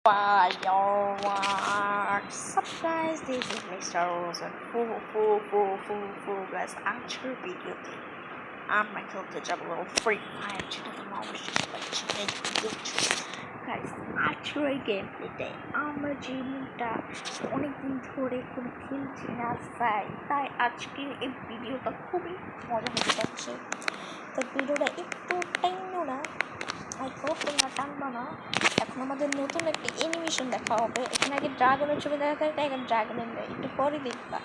What's up guys, this is Mr. Rose and full guys actual ভিডিওতে আমরা খেলতে যাবো ফ্রি ফায়ার, যেটা তোমরা অবশ্যই সবাই চিনে দিয়েছো গাইস। আজকের এই গেম প্লেতে আমরা যে গেমটা অনেকদিন ধরে কোনো খেলছি না তাই আজকের এই ভিডিওটা খুবই মজা হতে যাচ্ছে। তো ভিডিওটা একটু টাইমও না, আই হোপ তোমরা টানবা না। এখন আমাদের নতুন একটা অ্যানিমেশন দেখা হবে। এখানে আগে ড্রাগনের ছবি দেখা যায়, তাই এখন ড্রাগনের নেই, একটু পরে দেখবা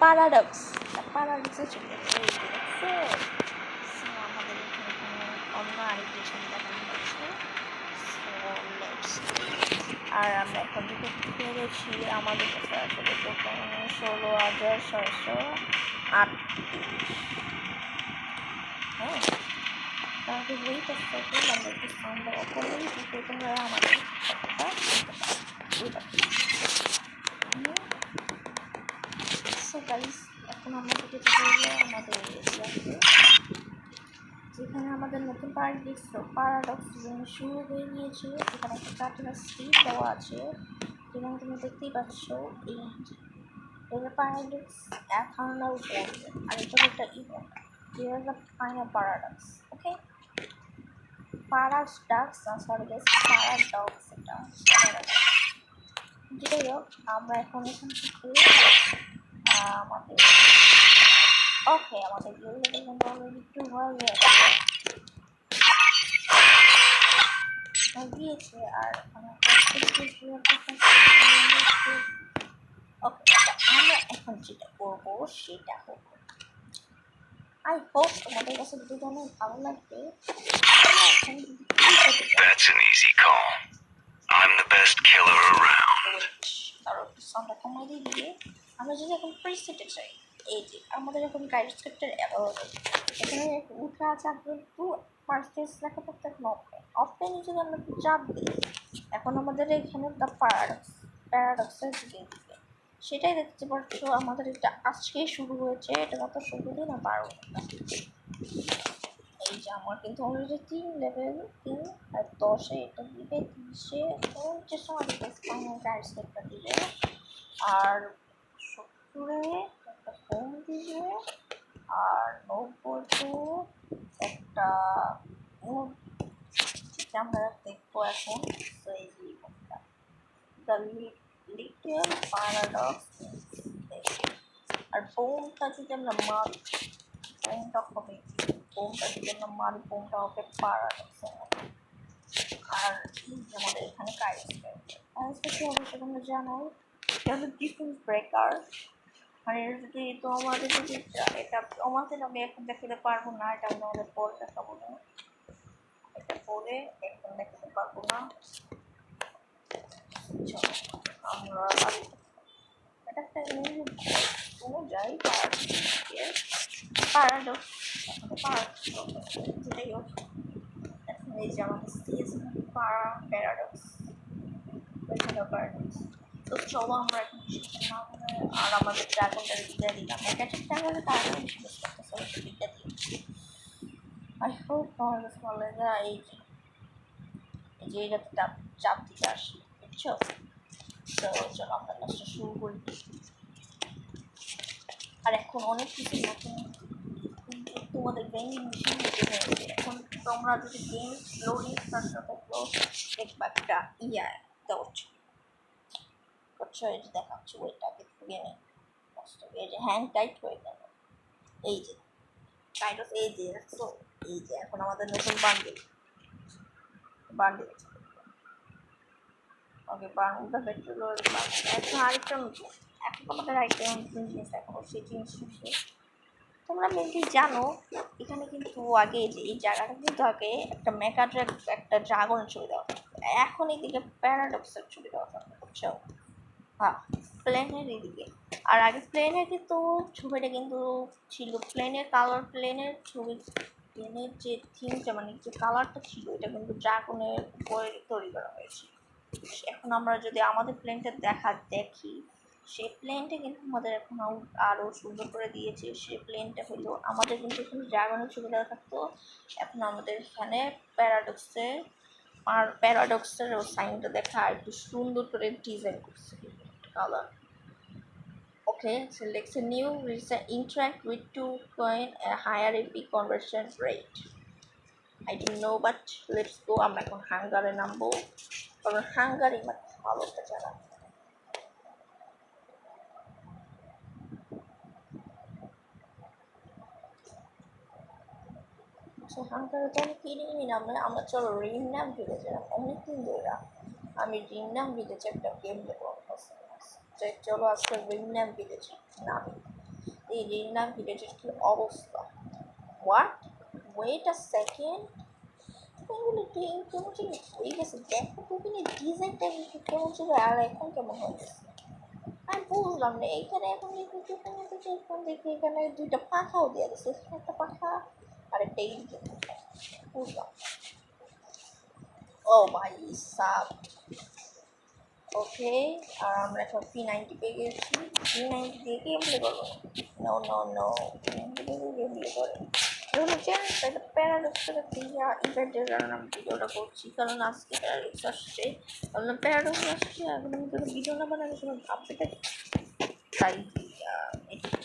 প্যারাডক্সের ছবি দেখছে। আমাদের এখানে অন্য আরেকটি ছবি দেখানো হচ্ছে। আর আমরা এখন থেকে পেরেছি আমাদের কাছে আসলে টোকেন 16,638। হ্যাঁ, তাহলে ওয়েট আ সেকেন্ড, আমরা একটু সাউন্ডটা অফ করলেই কিন্তু তোমরা আমাদের সো গাইস, এখন আমরা থেকে যাবো আমাদের এরিয়াতে, যেখানে আমাদের নতুন পার্ক দেখছো প্যারাডক্স শুরু হয়ে গিয়েছে। এখানে একটা কার্টুনের স্পিড দেওয়া আছে, যেখানে তুমি দেখতেই পাচ্ছ এই এটা প্যারাডক্স 1,000 উপর, আর এটা একটা event. Here is the final paradox. Okay, paradox, sorry guys, paradox এটা যেটাই হোক, আমরা এখন এখান থেকে আমাদের আমাদের কিন্তু অলরেডি একটু হয়ে গিয়েছে। আর আমরা এখন যেটা করবো সেটা হলো, আই হোপ তোমাদের কাছে ভিডিওটা অনেক ভালো লাগবে। That's an easy call. I'm the best killer around. কারণ সাউন্ডটা কমাই দিয়ে আমরা যদি এখন প্রিসেটে চাই, এই যে আমাদের এখন গাইড স্ক্রিপ্টের এখানে উঠে আছে কিন্তু পার্সেস লেখা থাকতে এখন অফলাইনে যদি আমরা একটু চাপ দিই, এখন আমাদের এখানে দ্য প্যারাডক্সের দিকে দিবে, সেটাই দেখতে পাচ্ছ। আমাদের এটা আজকে শুরু হয়েছে, এটা কত 16 না 12। এই যে আমার কিন্তু অলরেডি 3 লেভেল 3 আর 10-এ এটা দিবে, 30-এ 50 আমাদের ফাইনাল গাইড স্ক্রিপ্টটা দিবে, আর 70-এ একটা হোম দিবে, আর 90-তে একটা যেটা আমরা দেখবো এখন। তো এই যে দ্য লিটল প্যারাডক্স, আর বোমটা যদি আমরা মারি, বোমটা হবে প্যারাডক্স। আর এই যে আমাদের এখানে অবশ্যই তোমরা জানো এটা হলো ডিফেন্স ব্রেকার। মানে যদি তো আমাদের যদি এটা আমাদের আমি এখন দেখাতে পারবো না, এটা আমি আমাদের পরে দেখাবো না, এটা পরে এখন দেখাতে পারবো না। আমরা এটা একটা অনুযায়ী প্যারাডক্স যেটাই হোক, এখন এই যে আমাদের প্যারাডক্স। তো চলো আমরা এখন আর আমাদের ড্রাগনটার দিকে দিলাম, এটা ঠিকঠাক হলে তাহলে বিশেষ করতেছে দিকটা দিই। আই হোপ তোমার কাছে ভালো লাগে। এই যে এটাতে চাপ দিতে আসি, বুঝছো? তো চলো আমরা কাজটা শুরু করি। আর এখন অনেক কিছু নতুন তোমাদের গেমিং মেশিন হয়েছে। এখন তোমরা যদি গেম লোডিং থাকলো দেখবা একটা দেওয়াচ্ছ করছো, এই যে দেখাচ্ছি ওইটাকে গেমে এই যে হ্যান্ড টাইট হয়ে গেল, এই যে কাইন্ড অফ এই যে দেখছো, এই যে এখন আমাদের নতুন বান্ডিল ওকে বান্ডিলটা পেট্রোল এখন আরেকটা নতুন, এখন আমাদের আরেকটা নতুন জিনিস দেখাবো, সেই জিনিসটা তোমরা মেনলি জানো। এখানে কিন্তু আগে এই জায়গাটা কিন্তু আগে একটা মেকাড্রাগ একটা ড্রাগনের ছবি দেওয়া থাকতো, এখন এইদিকে প্যারাডক্সের ছবি দেওয়া থাকতো, বুঝছো? হ্যাঁ, প্লেনের এদিকে। আর আগে প্লেনের কিন্তু ছবিটা কিন্তু ছিল প্লেনের কালার, প্লেনের ছবি, প্লেনের যে থিমটা মানে যে কালারটা ছিল এটা কিন্তু ড্রাগনের উপরে তৈরি করা হয়েছে। এখন আমরা যদি আমাদের প্লেনটা দেখি, সেই প্লেনটা কিন্তু আমাদের এখন আরও সুন্দর করে দিয়েছে। সেই প্লেনটা হলো আমাদের কিন্তু এখানে ড্রাগনের ছবি দেওয়া থাকতো, এখন আমাদের এখানে প্যারাডক্সের আর প্যারাডক্সের সাইনটা দেখা একটু সুন্দর করে ডিজাইন করছে colour. Okay, so let's a new interact with to coin a higher AP conversion rate. I don't know, but let's go. I'm like on Hungary number. Or Hungary, but follow the channel. So Hungary তো আমি কিনিনি না, আমরা চলো রিমনাম ভিলেজে অনেকদিন ধরে আমি রিমনাম ভিলেজে একটা গেম দেবো। চলো আজকে রিমনাম ভিলেজে নামি। এই রিমনাম ভিলেজের কি অবস্থা? হোয়াট? Wait a second. এগুলো কেমন যেন হয়ে গেছে, দেখো তুমি ডিজাইনটা কেমন ছিল আর এখন কেমন হয়ে গেছে আমি বুঝলাম না। এইখানে এখন এখন দেখি এখানে দুইটা পাখাও দিয়ে দিচ্ছে, একটা পাখা আর একটা এইদিকে বুঝলাম। ও ভাই সাব। ওকে, আর আমরা এখন P90 পেয়ে গেছি। P90 দিয়ে গেম প্লে করবো। নো নো নো, P90 দিয়ে গেম প্লে করে ধরুন চ্যানেলটা একটা প্যারাডক্সের ইভেন্টের কারণে আমি ভিডিওটা করছি, কারণ আজকে প্যারাডক্স আসছে, বললাম প্যারাডক্স আসছে এখন আমি কোনো ভিডিও না বানালে কোনো ভাববে তাই।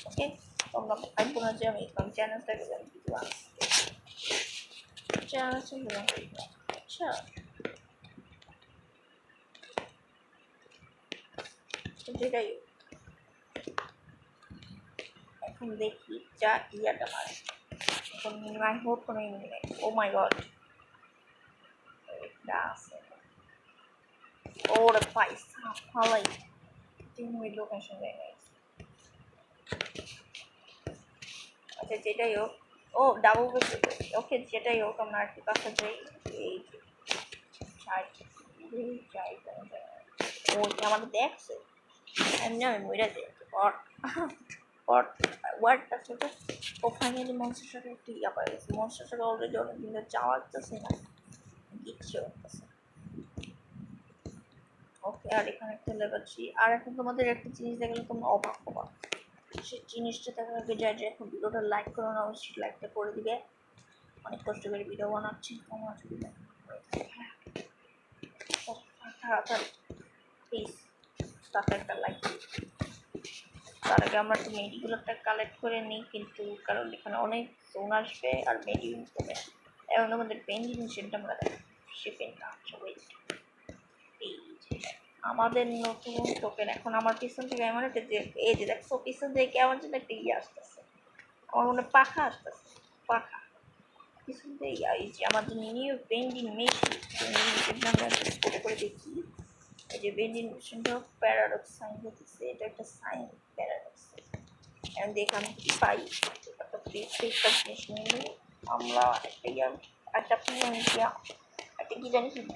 ওকে, তোমরা ভাববো না যে আমি চ্যানেলটাকে ভিডিও আসছে চ্যানেল ছিল। আচ্ছা যেটাই এখন দেখি যা ইয়াটা মারে এখন মিনিমাই হোক কোনো মিনিমাই। ও মাই গড, এটা আছে ওরে পয়সা ফালাই তিন ওই লোকেশন দেয় নাই। আচ্ছা যেটাই হোক, ও ডাবল বেশি। ওকে যেটাই হোক আমরা একটু কাছে যাই। এই চাই চাই ও আমাদের দেখছে এমনি আমি মইরা যাই পর পর ওয়ার্ডটা ছোটো। ও ফাইনালি মনস্টার সাথে একটু ইয়া পাই গেছে। মনস্টার সাথে অলরেডি অনেক দিন ধরে যাওয়া যাচ্ছে না, ইচ্ছে করতেছে। ওকে, আর এখানে খেলে পাচ্ছি। আর এখন তোমাদের একটা জিনিস দেখলে তোমরা অবাক হবা, সেই জিনিসটা দেখার আগে যা যে এখন ভিডিওটা লাইক করো না, অবশ্যই লাইকটা করে দিবে। অনেক কষ্ট করে ভিডিও বানাচ্ছি, তোমরা যদি তাড়াতাড়ি প্লিজ তাতে একটা লাইক। তার আগে আমরা একটু মেডিগুলোটা কালেক্ট করে নিই, কিন্তু কারণ এখানে অনেক জোন আসবে আর মেডি হবে। এবং আমাদের পেন্ডিং মেশিনটা আমরা সে পেনটা আচ্ছা ওয়েট, এই যে আমাদের নতুন টোকেন। এখন আমার পিছন থেকে এমন একটা যে এই যে দেখো পিছন থেকে কেমন যেন একটা ইয়ে আসতেছে, আমার মনে পাখা আসতেছে, পাখা পিছন থেকে এই যে আমাদের নিউ পেন্ডিং মেশিন। মেশিনটা আমরা করে করে দেখি। এই যে বেন্ডিং মেশিনটা প্যারাডক্স সাইন হতেছে, এটা একটা সাইন প্যারাডক্স। এখন দেখ আমি কি পাই, একটা ফেসটা জিনিস নিয়ে আমরা একটা ইয়ার একটা একটা কি জানি হিট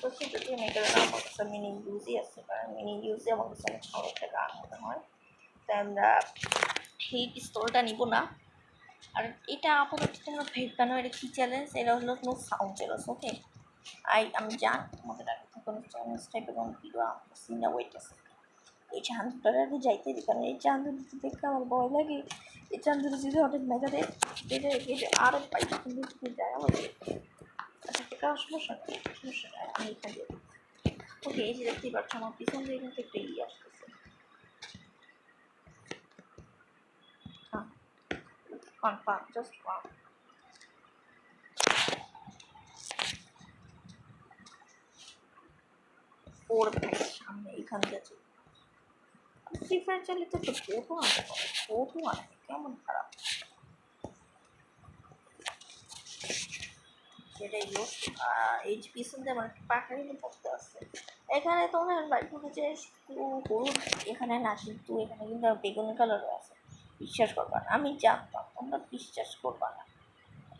করছি, যদি আমি এটার নাম হচ্ছে মিনি ইউজই আছে, কারণ মিনি ইউজে আমার কাছে অনেক ভালো একটা গান মনে হয়। তাই আমরা সেই পিস্তলটা নিব না। আর এটা আপাতত তোমরা ভেববে না এটা কী চ্যালেঞ্জ, এটা হলো কোনো সাউন্ড চ্যালেঞ্জ। ওকে, আমি জানি তোমাদের আগে কোনো চ্যালেঞ্জ টাইপের কোনো ভিডিও আসছি না। ওয়েট আছে এই চান্দুটার আগে যাইতে দিই, কারণ এই চান্দুর দেখতে আমার ভয় লাগে। এই চান্দুর যদি হঠাৎ মেঘা দেয় কেটে কেটে আরও পাইছে কিন্তু যায় আমার। আচ্ছা ঠিক আছে, সমস্যা নেই সমস্যা নেই, আমি এখান দিয়ে ওকে। এই যে দেখতেই পাচ্ছ আমার পিছন দিয়ে কিন্তু একটা ইয়ে আসতেছে। হ্যাঁ কনফার্ম, জাস্ট ওয়ান। ওর সামনে এইখান দিয়ে ফ্রি ফায়ার চালিয়ে তো ফটো আনতে পারে, ফটো আনে কেমন খারাপ। সেটাই হোক, এই যে পিছন দিয়ে আমার পাখা কিন্তু পড়তে আসছে। এখানে তোমার বাইকগুলো যে হলুদ এখানে না, কিন্তু এখানে কিন্তু বেগুনি কালারও আছে। বিশ্বাস করবা না, আমি জানতাম তোমরা বিশ্বাস করবা না।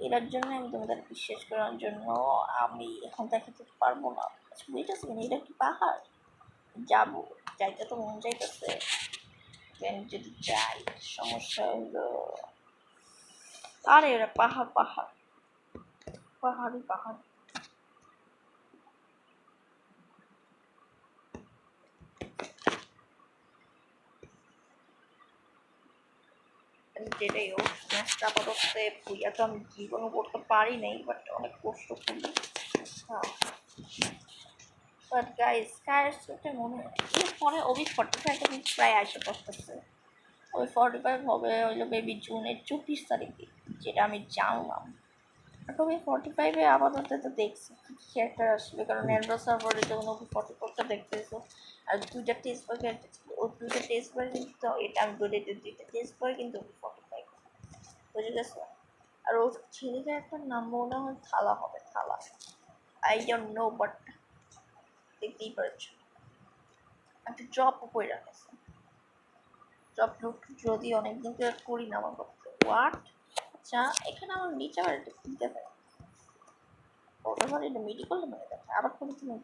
এটার জন্য আমি তোমাদের বিশ্বাস করার জন্য আমি এখন দেখাতে পারবো না। আচ্ছা ওইটা আছে কিনা, এটা কি পাহাড়? যাবো, যাইতে তো মন যাইতেছে, যদি যাই সমস্যা হলো। আরে ওরা পাহাড় পাহাড় পাহাড়ি পাহাড়। যেটাই হোক ম্যাচটা আপাতত ভুইয়া তো আমি জীবনও করতে পারি নাই, বাট অনেক কষ্ট করি। হ্যাঁ বাট গাইস কারটা মনে হয় এরপরে ওবি 45টা কিন্তু প্রায় আসে করতেছে। ওই 45 হবে হইলো বেবি জুনের 24 তারিখে, যেটা আমি জানলাম। তবে 45-এ আপাতত তো দেখছি কি ক্যারেক্টার আসবে, কারণ অ্যান্ড্রয়েড সার্ভারে যখন ওকে 44টা দেখতেছো আর দুইটা টেস্ট বই ক্যারেক্টার ছিল, ও দুইটা টেস্ট বই কিন্তু এটা আমি বলে দিই, দুইটা টেস্ট বই কিন্তু 45 বুঝে গেছো। আর ওর ছেলে ক্যারেক্টার নাম মনে হয় থালা হবে, থালা। আই ডোন্ট নো বাট দেখতেই পারছো একটা জব করে রাখছে। জব যদি অনেকদিন ধরে করি না আমার করতে হোয়াট। আচ্ছা এখানে আমার নিচে আবার একটা কিনতে পারে ওটা ধর এটা মিডি করলে মানে দেখে আবার কোনো তুমি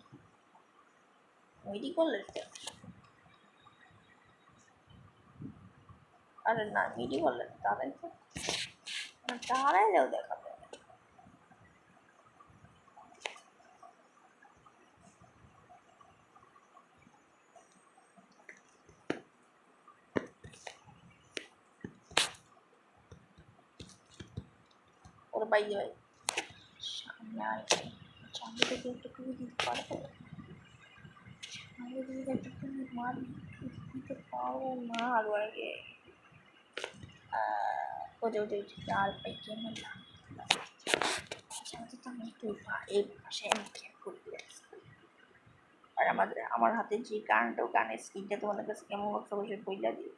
মিডি করলে আরে না মিডি করলে তারাই তো তারাই যাও দেখাবে। ওর বাইরে ভাই সামনে আসে সামনে থেকে একটু খুবই দিতে পারবো, সামনে থেকে একটু খুবই মার দিতে পারবো না আরো আগে। ওটা ওটা আর পাই কেমন না তো আমি একটু এই পাশে আমি ক্যাপ করে দিয়েছি। আর আমার হাতে যে গানটা গানের স্ক্রিনটা তোমাদের কাছে কেমন হচ্ছে বসে বইলা দিই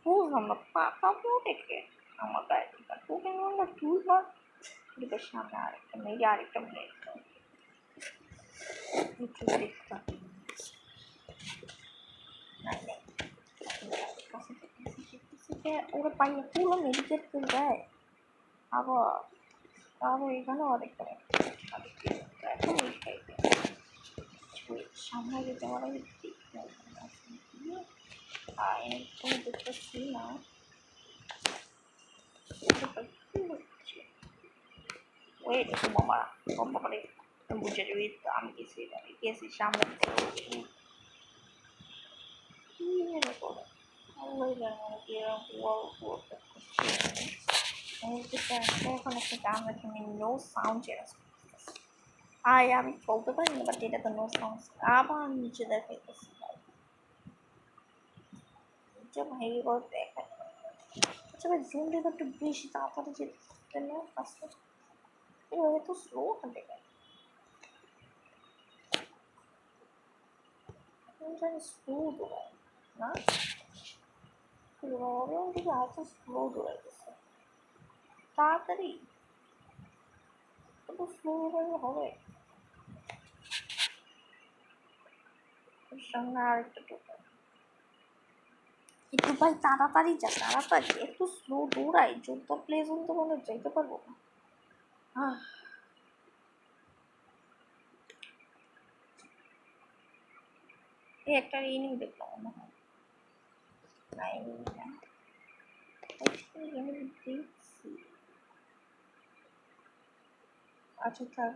বুঝলাম না পাকা দেখে আমার গায়ে দিবা তো কেমন না তুই ধর এটার সামনে আরেকটা মেয়ে আরেকটা মেয়ে একটু দেখতাম ওরা পাইয়ে পুরো মেডিকেট করে দেয় আবার আবার এখানেও আরেকটা এখন সামনে যেতে আমার কোনো দেখতেছি না ওয়েট একটু মামা কম্পা করে বুঝে যাবি আমি গেছি সামনে কি মনে করো আল্লাহ জানে কি এখন একটা গান এখানে নো সাউন্ড চেঞ্জ আমি বলতে পারি না বাট এটা তো নো সাউন্ড আবার নিচে দেখাইতেছি নিচে ভাইয়ে করে দেখায়। আচ্ছা ভাই জুম দিলে একটু বেশি তাড়াতাড়ি যেতে না আসতে এভাবে তো স্লো হাঁটে জানি স্লো দৌড়ায় না ওরম দিকে এত স্লো দৌড়াইতেছে তাড়াতাড়ি একটু স্লো দৌড়াইলে হবে। সামনে আরেকটা টোটো একটু ভাই তাড়াতাড়ি যা তাড়াতাড়ি একটু স্লো দৌড়াই যোদ্ধা প্লেস তো মনে যাইতে পারবো না। এই একটা ইনিং দেখলাম মনে হয় না ইনিং না দেখছি আচ্ছা থাক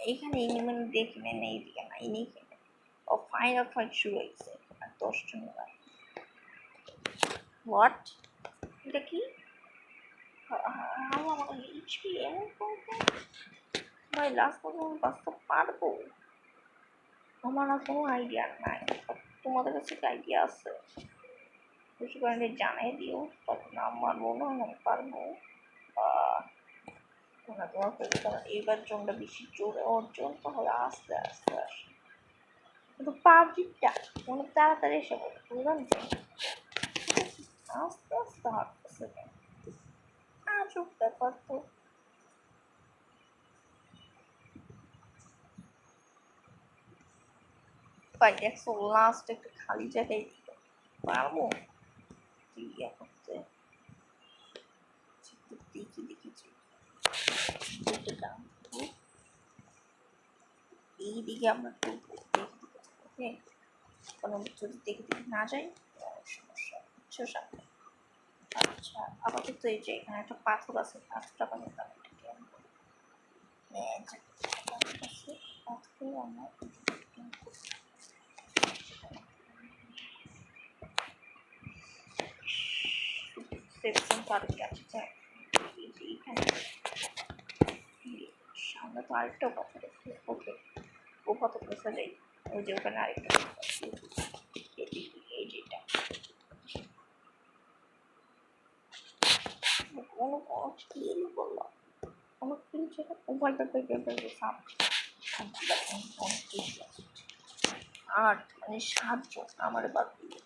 এইখানে ইনিং দেখি না এইদিকে না ইনিং ও ফাইনাল ফাইট শুরু হয়েছে আর 10 জন হোয়াট এটা কি আমার এইচপি এমন করবে ভাই লাস্ট পর্যন্ত বাঁচতে পারবো আমার আর কোনো আইডিয়া নাই তোমাদের কাছে কি আইডিয়া আছে কিছু কারণে জানাই দিও তখন আমার মনে হয় আমি পারবো তোমরা তোমার তোমার এইবার জনটা বেশি জোরে অর্জন তাহলে আস্তে আস্তে আসে কিন্তু পাবজিটা অনেক তাড়াতাড়ি এসে বলে বুঝলাম যে আস্তে আস্তে হাঁটতেছে আজব ব্যাপার তো ভাই দেখছো লাস্ট একটা খালি জায়গায় দিল পারবো ইয়া করতে দেখি দেখেছি এই দিকে আমরা একটু ওকে কোনো যদি দেখে দেখে না যাই সমস্যা হচ্ছে সামনে। আচ্ছা আপাতত এই যে এখানে একটা পাথর আছে পাথরটা পানি পাথর আমরা সেকশন পার্কে আছে এইখানে তো আরেকটাও পাথর আছে। ওকে, ও পাথর কাছে যাই। ওই যে ওখানে আরেকটা পাথর আছে। এই যেটা কোনো ক্লিয়ারই বললাম, কোনো কিছু মোবাইলটা থেকে সাপ অনেক কিছু আছে। আট মানে 7 জন আমার বাদ দিয়ে।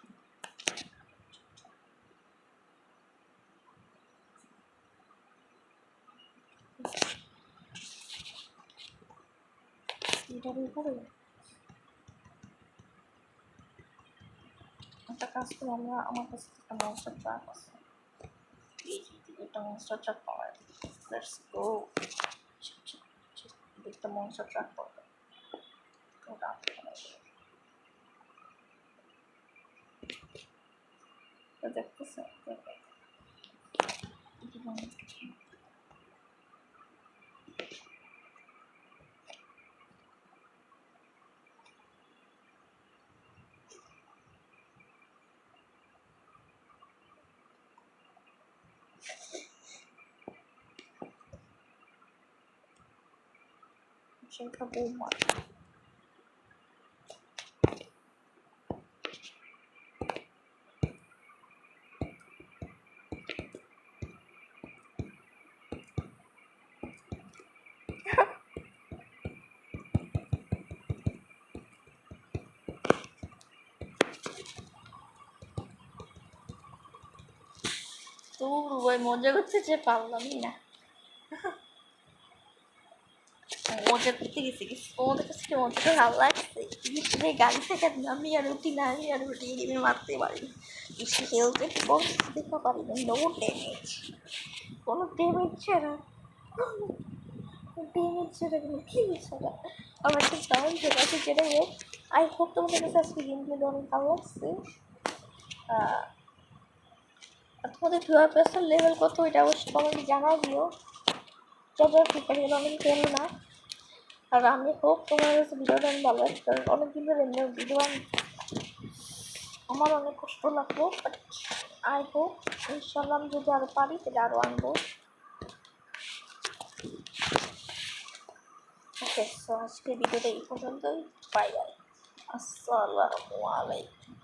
এটার উপরে একটা কাজ করে আমরা, আমার কাছে একটা মনস্টার ট্রাক আছে, এই যে একটা মনস্টার ট্রাক পাওয়া যায়। লেটস গো, একটা মনস্টার ট্রাক পাওয়া ওটা দেখতেছে। সেটা বৌমা তো ভাই মজা করতে যে পারলামই না। মজা করতে গেছি তোমাদের কাছে কি মজাটা ভালো লাগছে? সে গাড়ি থেকে নামি আর উঠি, নামি আর উঠি, গেমে মারতে পারি। সে হেলতে দেখতে পারি না, নো ড্যামেজ, কোনো ড্যামেজ ছাড়া, ড্যামেজ ছাড়া কোনো কিছু ছাড়া আমার খুব দারুণ সেটা আছে। যেটাই হোক, আই হোপ তোমাদের কাছে আজকে গেমগুলো অনেক ভালো লাগছে। তোমাদের টুয়েলভ পার্সেন্ট লেভেল কত এটা অবশ্যই কমেন্টে জানাও দিও। যত প্রিপারেশন অনেক খেলো না। আর আমি হোপ তোমার কাছে ভিডিওটা আমি ভালো লাগছে, কারণ অনেকদিন ধরে ভিডিও আমার অনেক কষ্ট লাগলো, বাট আই হোপ ইনশাল্লাহ আমি যদি আরও পারি তাহলে আরও আনবো। ওকে, সো আজকে ভিডিওটা এই পর্যন্তই। বাই বাই, আসসালামু আলাইকুম।